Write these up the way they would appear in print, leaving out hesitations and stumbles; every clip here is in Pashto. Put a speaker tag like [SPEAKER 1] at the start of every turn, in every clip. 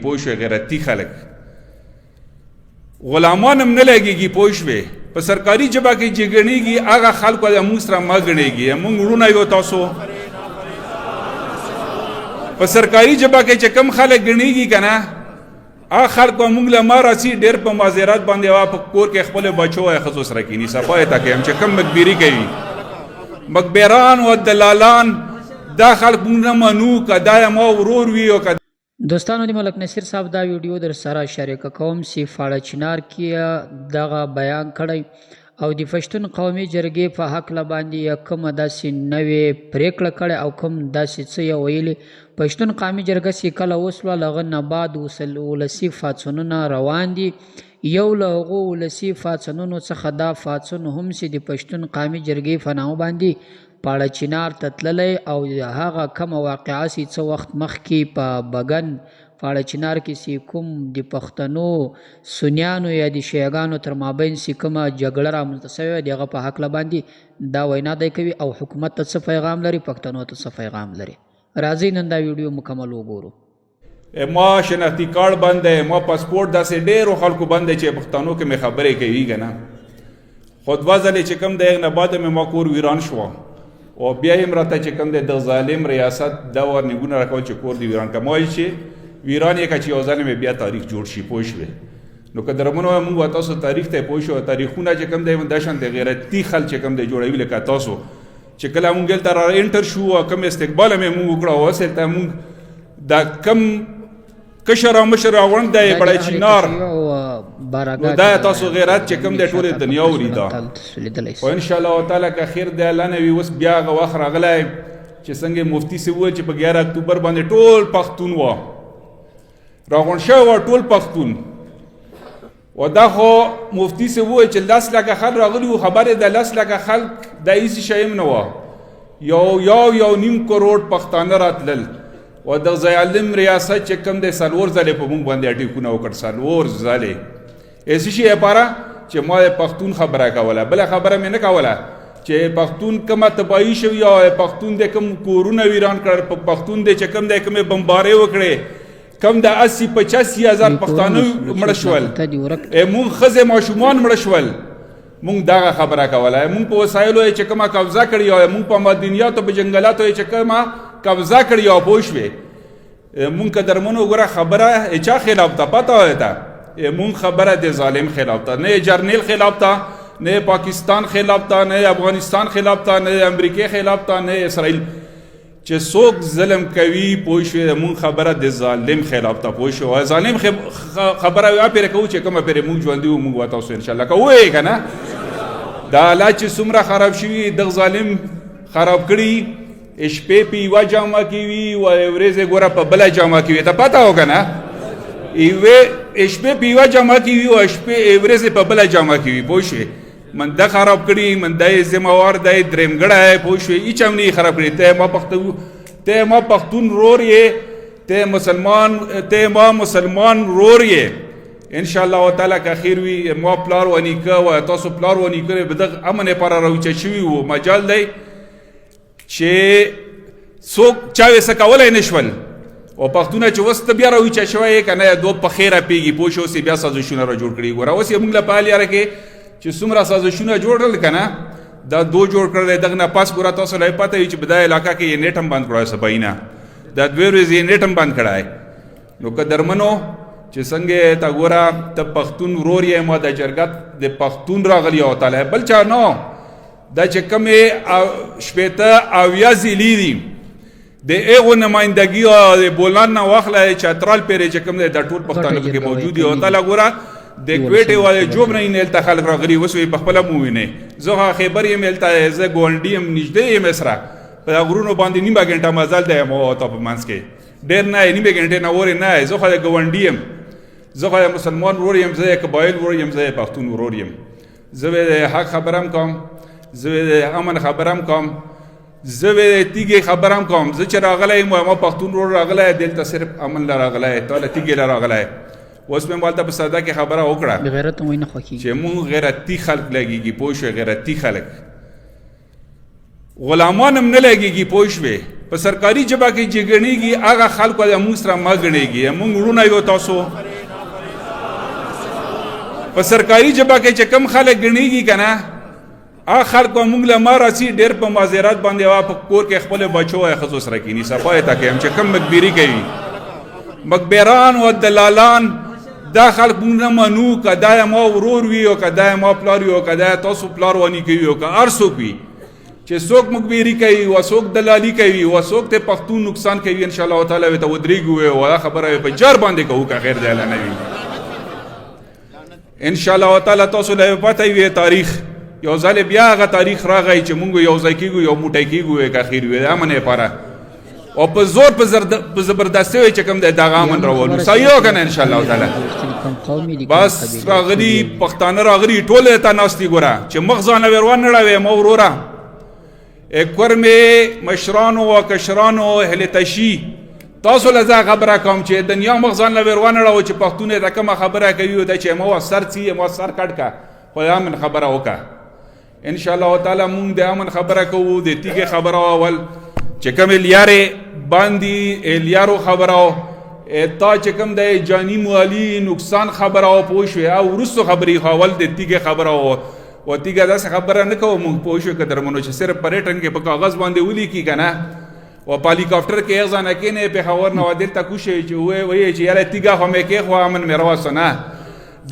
[SPEAKER 1] پوه شوې غیرتي خلک غلامان هم نه لګېږي پوه شوې په سرکاري ژبه کې چې ګڼېږي هغه خلکو د موږ سره مه ګڼېږي موږ وروڼه یو تاسو په سرکاري ژبه کې چې کم خلک ګڼېږي که نه هغه خلکو موږ له ما راسي ډېر په معذرت باندې په کور کې خپلو بچو او ښځو سره کښېني صفا یې ته کوم چې کم مکبري کوي مکبران او دلالان دا خلک موږ نه منو که دا ما ورور وي او که
[SPEAKER 2] دوستانو د ملک نصیر صاحب دا ویډیو در سره شریکه کوم چې فاړه چنار کې دغه بیان کړی او د پښتون قومي جرګې په هکله باندې کومه داسې نوې پریکړه کړې او کوم داسې څه یې ویلي پښتون قومي جرګه چې کله وسوه له هغه نه بعد ولسي پاڅونونه روان دي یو له هغو ولسي پاڅونونو څخه دا پاڅون هم چې د پښتون قومي جرګې په نامه باندې پاړه چنار ته تللی او هغه کومه واقعه چې څه وخت مخکې په بګن پاړه چنار کې چې کوم د پښتنو سنیانو یا د شیعګانو تر مابین چې کومه جګړه رامنځته شوې وه د هغه په هکله باندې دا وینا دی کوي او حکومت ته څه پیغام لري پښتنو ته څه پیغام لري راځئ نن دا ویډیو مکمل وګورو
[SPEAKER 1] ما شناختی کارت بند دی ما پاسپورټ داسې ډېرو خلکو بند دی چې پښتنو کې مې خبرې کوي که نه خو دوه ځلې چې کوم دی هغې نه بعد مې ما کور ویران شوه او بیا یې راته چې کوم دی د ظالم ریاست دا ورنیږونه راکول چې کور دی ویران که ما وایي چې ویران یې که چې یو ځل مې بیا تاریخ جوړ شي پوه شوې نو که درمنو موږ تاسو تاریخ ته پوه شو تاریخونه چې کوم دی دا شانتې غیرتي خلک چې کوم دی جوړوي لکه تاسو چې کله موږ دلته را انټر شو او کوم استقبال مې موږ وکړه او هسې ته موږ دا کم کشر او مشر راغونډ دی بړی چنار نو دا تاسو غیرت چې کوم دی ټولې دنیا ولیده خو انشاءالله تعالی که خیر دی الله نه وي اوس بیا هغه وخت راغلی چې څنګه مفتي صاحب وویل چې په 11 اکتوبر باندې ټول پښتون وه راغونډ شوی وه ټول پښتون و دا خو مفتي صاحب وویل چې 10 لکه خلک راغلي وو خبر یې د 10 لکه خلک دا هېڅ شی هم نه وه یو نیم کروڑ پښتانه راتلل و د ظالم ریاست چې کوم دی 4 ځلې په موږ باندې اټیکونه وکړ 4 ځلې هېڅ شي لپاره چې ما د پښتون خبره کوله بله خبره مې نه کوله چې پښتون کومه تباهي شوي او پښتون د کوم کورونه ویران کړل پښتون دی چې کوم دی کومې بمبارۍ وکړې کم د 80-85 هزار پښتانه مړه شول مونږ ښځې ماشومان مړه شول مونږ دغه خبره کوله مونږ په وسایلو یې چې کومه قبضه کړې او مونږ په معدنیاتو په جنګلاتو یې چې کومه قبضه کړې او پوه شوې مونږ که درمنو وګوره خبره چا خلاف ته پته وته مونږ خبره د ظالم خلاف ته نه جرنیل خلاف ته نه پاکستان خلاف ته نه افغانستان خلاف ته نه امریکې خلاف ته نه اسرائیل چې څوک ظلم کوي پوه شوې مونږ خبره د ظالم خلاف ته پوه شو ظالم خبره یا پرې کوو چې کومه پرې مونږ ژوندي وو مونږ به تاسو انشاءالله کوو یې که نه دا حالات چې څومره خراب شوي دغه ظالم خراب کړي شپې په یوه جامه کې وي و ورځې ګوره په بله جامه کې وي ته پته و که نه شپې په یوه جامه کې وي او ورځې په بله جامه کې وي پوه شوې منده خراب کړي منده یې ذمهوار دی درېمګړی پوه شوې هېڅ هم نه یې خراب کړي ته ما پښتون رور یې ته ما مسلمان رور یې انشاءالله تعالی که خیر وي ما پلار و نیکه و تاسو پلار و نیکه به دغه امن لپاره راوچه شوي وو مجال دی چې څوک چا یې څه کولی نه شول او پښتونه چې اوس ته بیا راوچه شوی یې که نه دو په خیره پیږي پوه شو اوس یې بیا سازشونه را جوړ کړي ګوره اوس یې موږ له په حال یاره کې چې څومره سازشونه جوړ کړل که نه دا دو جوړ کړل دغه نه پاس ګوره تاسو له پته وي چې په دا علاقه کې یې نیټ هم بند کړی سبایي نه دا 2 ورځې یې نیټ هم بند کړی نو که درمنو چې څنګه ته ګوره ته پښتون ورور یې ما د جرګت د پښتون راغلی او تعالی بل چا نو دا چې کومې 80 ضلعې دي د هغو نمایندګي او د بولان نه واخله چترال پرې چې کوم دی دا ټول پښتانه پکې موجود دي او تعالی ګوره د کویټې والے جوب نه یې هلته خلک راغلي اوس یې په خپله مو وینئ زه خیبر یم هلته زه ګاونډي یم نږدې یم سره په دا غرونو باندې نیمه ګنټه مزل دی ما ته په منځ کې ډېر نه نیمه ګنټې نه ورې نه زه خو د ګاونډي یم زه خو د مسلمان ورور یم زه د قبایل ورور یم زه د پښتون ورور یم زه به د حق خبره هم کوم زه به د امن خبره هم کوم زه به د تیږې خبره هم کوم زه چې راغلی یم ما پښتون ورور راغلی دلته صرف امن له راغلی تا له تیږې له راغلی اوس مې مالته په ساده کې خبره وکړه
[SPEAKER 2] غیرت هم نه خوښېږي
[SPEAKER 1] چې مونږ غیرتي خلک لګېږي پوه شوې غیرتي خلک غلامان هم نه لګېږي پوه شوې په سرکاري ژبه کې چې ګڼېږي هغه خلکو د موږ سره مه ګڼېږي موږ وروڼه یو تاسو په سرکاري ژبه کې چې کم خلک ګڼېږي که نه هغه خلکو موږ له ما راسي ډېر په معذرت باندې په کور کې خپلو بچو او ښځو سره کښېني صفا یې ته کوم چې کم مکبري کوي مکبران و دلالان دا خلک موږ نه منو که دا یې ما ورور وي او که دا یې ما پلار وي او که دا یې تاسو پلار ونی کوي او که هر څوک وي چې څوک مکبري کوي و څوک دلالي کوي و څوک ته پښتون نقصان کوي انشاءالله تعالی ورته ودرېږو او دا خبره په جار باندې کوو که خیر دی الله نه وي انشاءالله تعالی تاسو له پته وي تاریخ یو ځل بیا هغه تاریخ راغی چې موږ یو ځای کېږو یو موټی کېږو که خیر وي د امن لپاره او په زور په زبردستي وي چې کوم دی دغه امن راولو صحیح و که نه انشاءالله تعالی بس راغلي پښتانه راغلي ټول ته ناستي ګوره چې مخ ځانه ور ونړوې ما وروره کور مې مشرانو و کشرانو اهل تشي تاسو له زه خبره کوم چې دنیا مخ ځان له ور ونړوو چې پښتون یې ته کومه خبره کوي او ته چې ما سر څي ما سر کټ کا خو د امن خبره وکړه انشاءالله تعالی مونږ د امن خبره کوو د تیږې خبره اول چې کوم لیارې باندې لیارو خبره تا چې کوم د جاني مالي نقصان خبره پوه شوې او وروستو خبرې خو اول د تیږې خبره و تیږه داسې خبره نه کوو مونږ پوه شو که درمنو چې صرف پریټن کې په کاغذ باندې ولیکي که نه و په هلیکاپټر کې یو ځانه کېنې پېښور نه دلته کوشوي چې وایي چې یاره تیږه خو مې کېښوه امن مې راوسته نه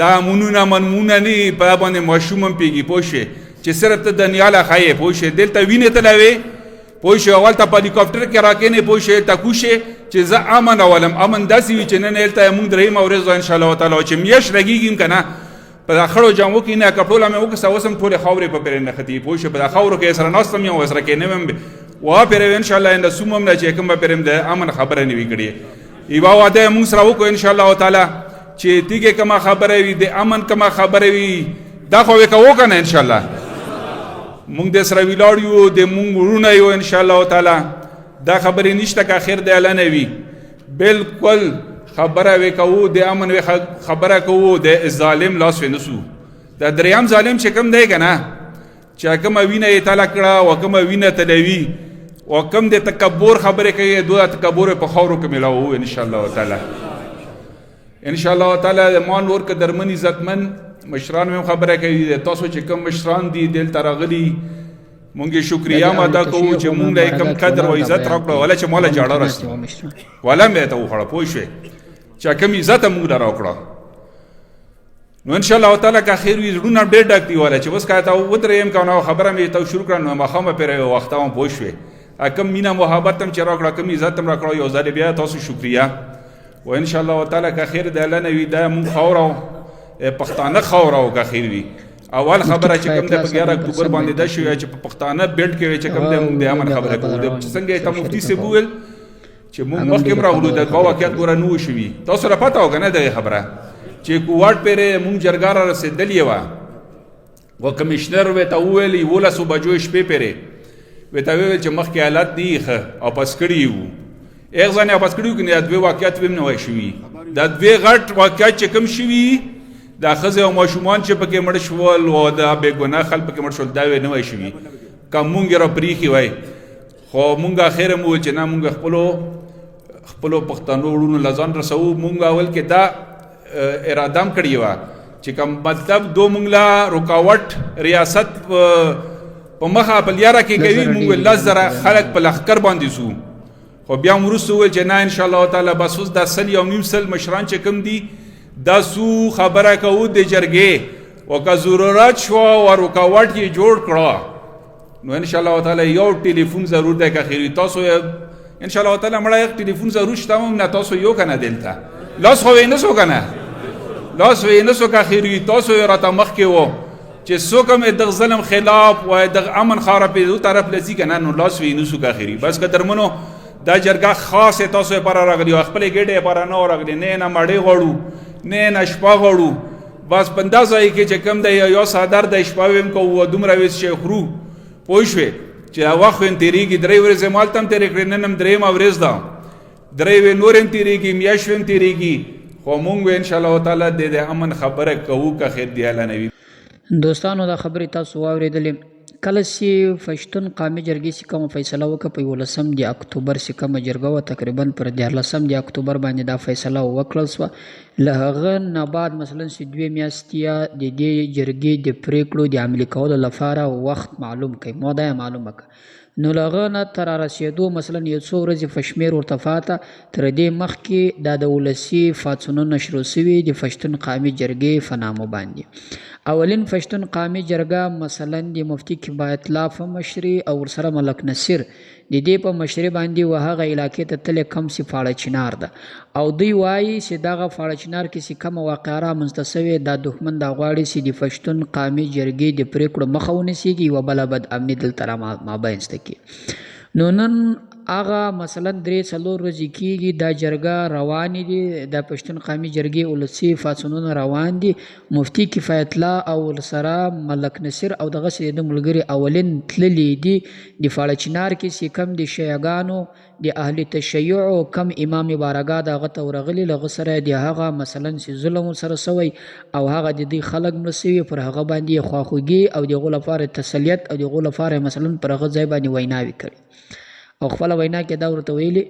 [SPEAKER 1] دا امنونه منمونه نه په دا باندې ماشوم هم پېږي پوه شوې چې صرف ته دنیا له ښایې پوه شوې دلته وینې تلوې پوه شوې اول ته په هلیکاپټر کې راکېنې پوه شوې ته کوشې چې زه امن اولم امن داسې وي چې نن هلته مونږ درېیمه ورځ ده انشاءالله تعالی چې میاشت لګېږي که نه په دا خړو جامو کې نه کپړوله مې وکړه اوس هم ټولې خاورې په پرې نښتي پوه شوې په دا خاورو کې سره ناست هم یم او سره کېنم هم وپېروې انشاءالله انده سوم هم نه چې کوم به پرېم د امن خبره نه وي کړې یوه واده یې مونږ سره وکړو انشاءالله تعالی چې تیږې کومه خبره وي د امن کومه خبره وي دا خو یې کوو که نه انشاءالله مونږ د سره ولاړ یو د مونږ وروڼه یو انشاءالله تعالی دا خبرې نشته که خیر د الله نه وي بلکل خبره وی کوو د امن وی خبره کوو د ظالم لاس وی نسو دا دریم ظالم چې کوم دی که نه چې کومه وینه یې تله کړه او کومه وینه تلوي او کوم د تکبر خبرې کوي دوه تکبر په خاورو کې میلاوو انشاءالله تعالی انشاءالله تعالی د ما نور که درمن عزتمن مشران هم خبره کوي تاسو چې کوم مشران دي دلته راغلي مونږ شکریه ادا کوو چې مونږ له کوم قدر او عزت راکړو ولا چې مالا جاړه راستي ولا مې ته وخړه پوه شوې چې کوم عزت مونږ له راکړه نو ان شاء الله تعالی که خیر وي زړونه ډېر ډک دی ولا چې بس کا ته ودرېم که نو خبره مې ته شروع کړه نو مخامه پرې وخت هم پوه شوې کوم مینا محبت هم چې راکړه کوم عزت هم راکړه یو ځل بیا تاسو شکریه و ان شاء الله تعالی که خیر د الله نه وي دا مونږ خاوره پښتانه خاوره او که خیر وي اول خبره چې کوم د 11 اکتوبر باندې د شوی چې په پښتانه بیلټ کې چې کوم د امن خبره کوو د څنګه ته مفتي سی بوول چې مونږ مخکې راغلو د واقعیت ګوره نو شوي تاسو را پته وګنه د خبره چې کوواټ پرې مونږ جرګه را رسېدلې وه و کمشنر ورته وویل 11 بجو شپې پرې ورته ویل چې مخکې حالت دی ښه او پس کړي وو یو ځانې واپس کړي وو که نه دوې واقعیت ویم نه وای شوي دا دوې غټ واقعیت چې کوم شوي دا ښځې او ماشومان چې پکې مړ شول او دا بېګناه خلک پکې مړ شول دا وی نه وای شوي که مونږ یې راپرېښي وای خو مونږ اخر هم وویل چې نه مونږ خپلو پښتنو وروڼو له ځان رسوو مونږ اول کې دا اراده هم کړې وه چې کوم مطلب دو مونږ له رکاوټ ریاست په مخه په لیاره کې کوي مونږ 10,000 خلک په لښکر باندې سو خو بیا هم وروسته وویل چې نه انشاءالله تعالی بس اوس دا 100 یا 1.5 مشران چې کوم دي دا سو خبره کوو د جرګې او که ضرورت شو او رکاوټ یې جوړ کړه نو انشاءالله تعالی یو ټلیفون ضرور دی که خیر تاسو انشاءالله تعالی مړه یک ټلیفون ضرور شته هم نه تاسو یو که نه دلته لاس خو یې نه سو که نه لاس یې نه سو که خیر تاسو یې راته مخکې و چې څوک هم دغه ظلم خلاف وای دغه امن خرابېدو طرف له ځي که نه نو لاس یې نه سو که خیر بس که درمنو دا جرګه خاص تاسو لپاره راغلي او خپلې ګېډې لپاره نه راغلي نه مړۍ غواړو نه شپه غواړو بس په دا ځای کې چې کوم دی یو څادر د شپه ویم کوو دومره ویس چې خورو پوه شوې چې وخت هم تېرېږي 3 ورځې مالته هم تېرې کړې نن هم 3مه ورځ ده 3 نور هم تېرېږي میاشت هم تېرېږي خو مونږ انشاءالله تعالی د امن خبره کوو که خیر دی الله نه وي
[SPEAKER 2] دوستانو دا خبرې تاسو واورېدلې کله چې پښتون قومي جرګې چې کومه فیصله وکړه په 11 د اکتوبر چې کومه جرګه وه تقریبا پر 14 د اکتوبر باندې دا فیصله وکړل سوه له هغه نه بعد مثلا چې 2 میاشتې یا د دې جرګې د پریکړو د عملي کولو لپاره وخت معلوم کړي موده یې معلومه کړه نو له هغه نه تر رسېدو مثلا یو څو ورځې په شمېر ورته پاته تر دې مخکې دا د ولسي پاڅونونه شروع سوي د پښتون قومي جرګې په نامه باندې اولین پښتون قومي جرګه مثلا د مفتي کفایت الله په مشري او ورسره ملک نصیر د دې په مشري باندې و هغه علاقې ته تلې کم سي فاړه چنار ده او دوی وایي چې دغه فاړه چنار کې چې کومه واقعه رامنځته سوې دا دښمن دا غواړي چې د پښتون قومي جرګې د پریکړو مخه ونیسي یوه بله بد امني دلته رامنځته کړي نو نن هغه مثلا 3-4 ورځې کېږي دا جرګه روانې دي د پښتون قومي جرګې ولسي پاڅونونه روان دي مفتي کفایت الله او ورسره ملک نصیر او دغسې د ملګري اولین تللي دي د فاړه چنار کې چې کم د شیعګانو د اهل تشیع کم امام بارګاه دغه ته ورغلي له هغه سره د هغه مثلا چې ظلم سره سوی او هغه د دوی خلک مړه سوي پر هغه باندې خواخوږي او د هغو لپاره تسلیت او د هغو لپاره مثلا پر هغه ځای باندې ویناوې کړي او خپله وینا کې دا ورته ویلي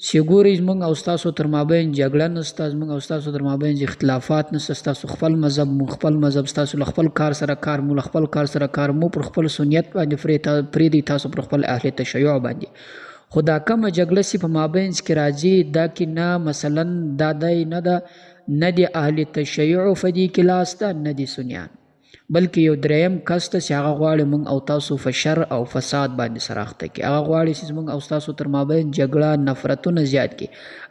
[SPEAKER 2] چې ګورئ زموږ او ستاسو تر مابین جګړه نشته زموږ او ستاسو تر مابین اختلافات نشته ستاسو خپل مذهب مو خپل مذهب ستاسو له خپل کار سره کار مو له خپل کار سره کار مو پر خپل سنت باندې پرېږدئ تاسو پر خپل اهل تشیع باندې خو دا کومه جګړه چې په مابینځ کې راځي دا کې نه مثلا دا دی نه د اهل تشیع په دې کې لاس ده نه د سنیان بلکې یو دریم کس ته چې هغه غواړي موږ او تاسو په شر او فساد باندې سره اخته کړي هغه غواړي چې موږ او تاسو تر مابین جګړه نفرتونه زیات کړي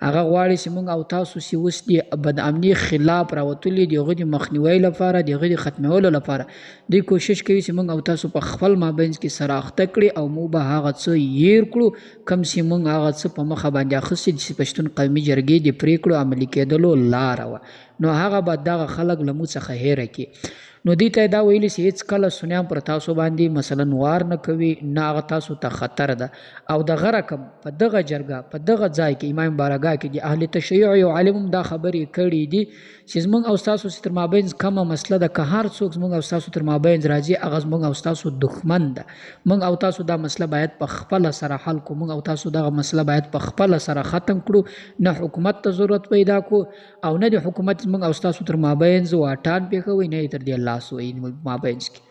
[SPEAKER 2] هغه غواړي چې موږ او تاسو چې اوس د بد امني خلاف راوتلي د هغه د مخنیوي لپاره د هغه د ختمولو لپاره دوی کوشش کوي چې موږ او تاسو په خپل مابینځ کې سره اخته کړي او موږ به هغه څه هیر کړو کم چې موږ هغه څه په مخه باندې اخیستي چې پښتون قومي جرګې د پریکړو عملي کېدلو لاره وه نو هغه به دغه خلک له موږ څخه هیره کړي نو دوی ته دا ویلي چې هېڅ کله سنیان پر تاسو باندې مثلا وار نه کوي نه هغه تاسو ته خطر ده او دغه رقم په دغه جرګه په دغه ځای کې امام بارګاه کې د اهل تشیع یو عالم هم دا خبرې کړي دي چې زموږ او ستاسو تر مابینځ کومه مسله ده که هر څوک زموږ او ستاسو تر مابینځ راځي هغه زموږ او ستاسو دښمن ده موږ او تاسو دا مسله باید په خپله سره حل کړو موږ او تاسو دغه مسله باید په خپله سره ختم کړو نه حکومت ته ضرورت پیدا کړو او نه د حکومت زموږ او ستاسو تر مابینځ واټان پېښوي نه یې تر دې لاس وایي مابینځ کې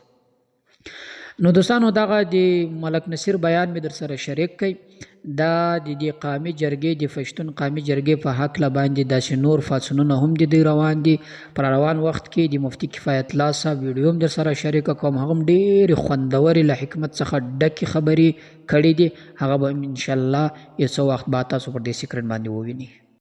[SPEAKER 2] نو دوستانو دغه د ملک نصیر بیان مې در سره شریک کړئ دا د دې قومي جرګې د پښتون قومي جرګې په هکله باندې داسې نور پاڅونونه هم د دوی روان دي پر روان وخت کې د مفتي کفایت الله صاحب ویډیو هم در سره شریکه کوم هغه هم ډېرې خوندورې له حکمت څخه ډکې خبرې کړي دي هغه به انشاءالله یو څه وخت بعد تاسو پر دې سکرین باندې ووینئ